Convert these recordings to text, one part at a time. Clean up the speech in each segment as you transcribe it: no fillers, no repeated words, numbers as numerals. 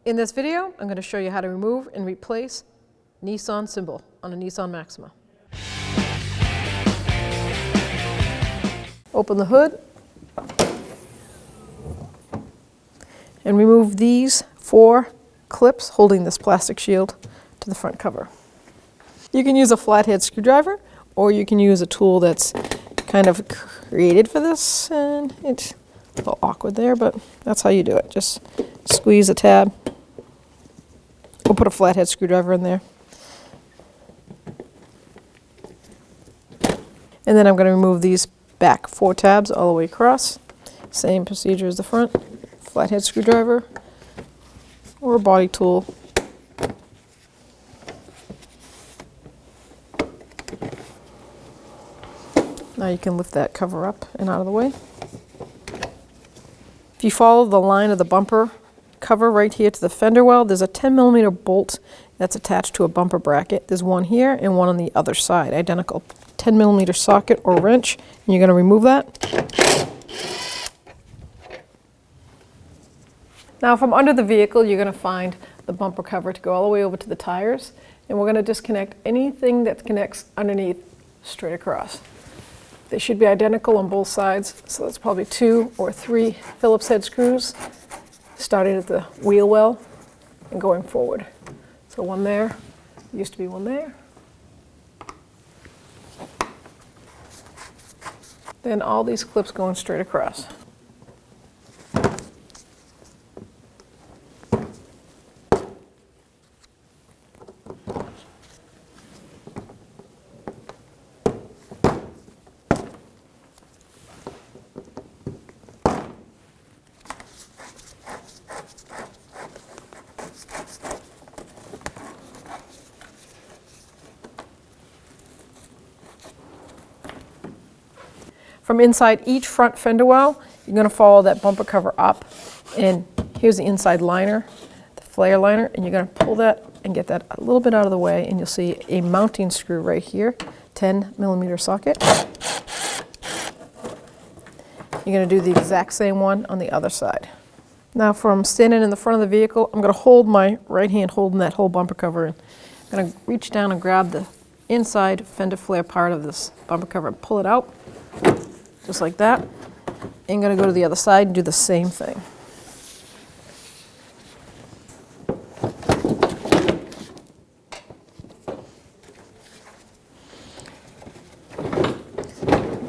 In this video, I'm going to show you how to remove and replace Nissan symbol on a Nissan Maxima. Open the hood and remove these 4 clips holding this plastic shield to the front cover. You can use a flathead screwdriver, or you can use a tool that's kind of created for this, and it's a little awkward there, but that's how you do it. Just squeeze the tab. We'll put a flathead screwdriver in there. And then I'm going to remove these back 4 tabs all the way across. Same procedure as the front. Flathead screwdriver or a body tool. Now you can lift that cover up and out of the way. If you follow the line of the bumper cover right here to the fender well, there's a 10mm bolt that's attached to a bumper bracket. There's one here and one on the other side, identical. 10mm socket or wrench, and you're going to remove that. Now from under the vehicle, you're going to find the bumper cover to go all the way over to the tires, and we're going to disconnect anything that connects underneath straight across. They should be identical on both sides, so that's probably 2 or 3 Phillips head screws, starting at the wheel well and going forward. So one there, used to be one there. Then all these clips going straight across. From inside each front fender well, you're going to follow that bumper cover up, and here's the inside liner, the flare liner, and you're going to pull that and get that a little bit out of the way, and you'll see a mounting screw right here, 10mm socket. You're going to do the exact same one on the other side. Now from standing in the front of the vehicle, I'm going to hold my right hand holding that whole bumper cover, and I'm going to reach down and grab the inside fender flare part of this bumper cover and pull it out. Just like that. And I'm going to go to the other side and do the same thing.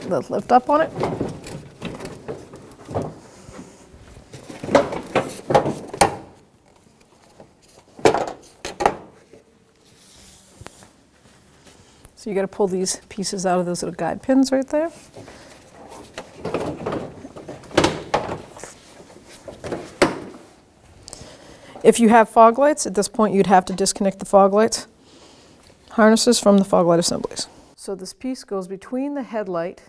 Let's lift up on it. So you got to pull these pieces out of those little guide pins right there. If you have fog lights, at this point you'd have to disconnect the fog lights harnesses from the fog light assemblies. So this piece goes between the headlight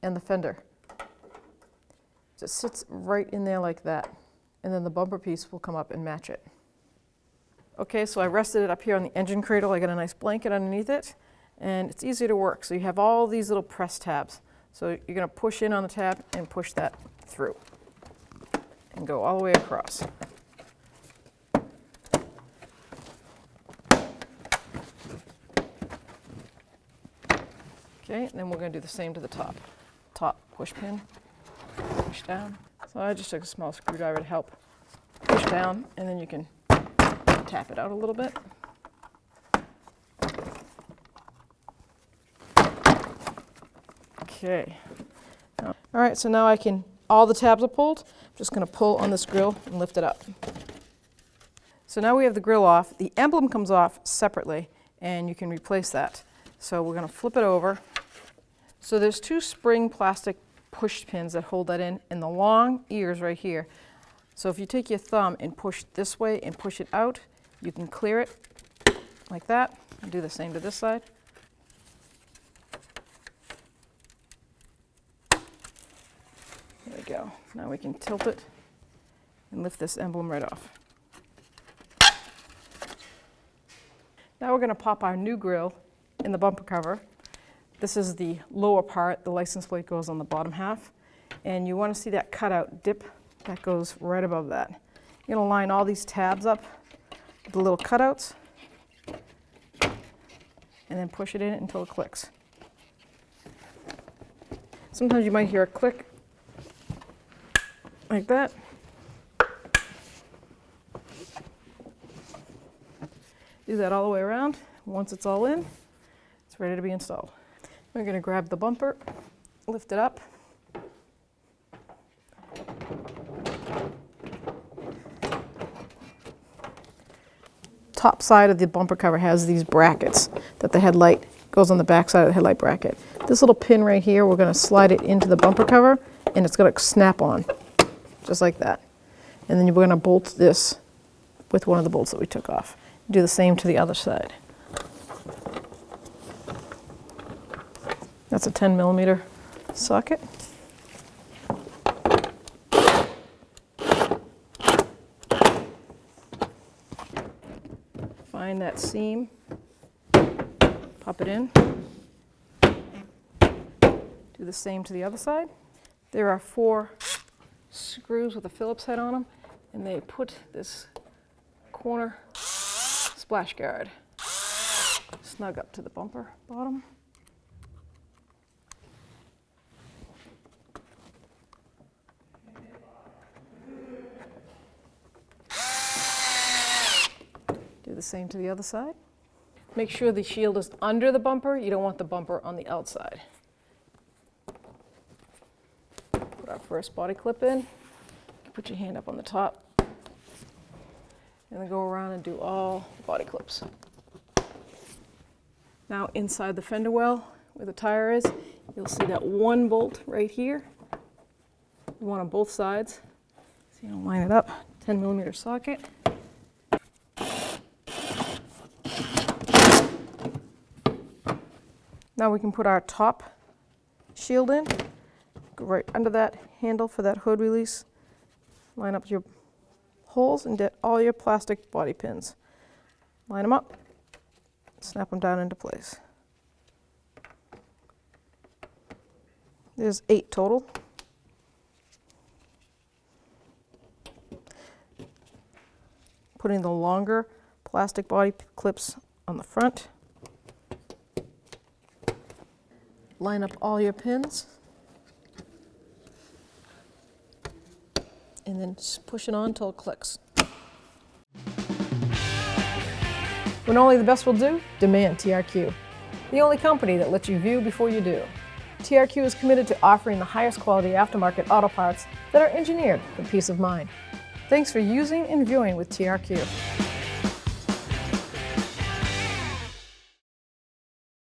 and the fender. Just sits right in there like that. And then the bumper piece will come up and match it. Okay, so I rested it up here on the engine cradle. I got a nice blanket underneath it, and it's easy to work. So you have all these little press tabs. So you're going to push in on the tab and push that through and go all the way across. Okay, and then we're going to do the same to the top. Top push pin, push down. So I just took a small screwdriver to help push down, and then you can tap it out a little bit. Okay. All right, so now all the tabs are pulled. I'm just going to pull on this grill and lift it up. So now we have the grill off. The emblem comes off separately, and you can replace that. So we're going to flip it over. So there's 2 spring plastic push pins that hold that in, and the long ears right here. So if you take your thumb and push this way and push it out, you can clear it like that. And do the same to this side. There we go. Now we can tilt it and lift this emblem right off. Now we're going to pop our new grille in the bumper cover. This is the lower part. The license plate goes on the bottom half. And you want to see that cutout dip that goes right above that. You're going to line all these tabs up with the little cutouts and then push it in until it clicks. Sometimes you might hear a click like that. Do that all the way around. Once it's all in, it's ready to be installed. We're going to grab the bumper, lift it up. Top side of the bumper cover has these brackets that the headlight goes on the back side of the headlight bracket. This little pin right here, we're going to slide it into the bumper cover and it's going to snap on, just like that. And then we're going to bolt this with one of the bolts that we took off. Do the same to the other side. That's a 10mm socket. Find that seam, pop it in. Do the same to the other side. There are 4 screws with a Phillips head on them, and they put this corner splash guard snug up to the bumper bottom. Do the same to the other side. Make sure the shield is under the bumper. You don't want the bumper on the outside. Put our first body clip in. Put your hand up on the top. And then go around and do all the body clips. Now inside the fender well, where the tire is, you'll see that one bolt right here. You want on both sides. So you'll line it up, 10mm socket. Now we can put our top shield in. Go right under that handle for that hood release. Line up your holes and get all your plastic body pins. Line them up, snap them down into place. There's 8 total. Putting the longer plastic body clips on the front. Line up all your pins. And then just push it on until it clicks. When only the best will do, demand TRQ. The only company that lets you view before you do. TRQ is committed to offering the highest quality aftermarket auto parts that are engineered for peace of mind. Thanks for using and viewing with TRQ.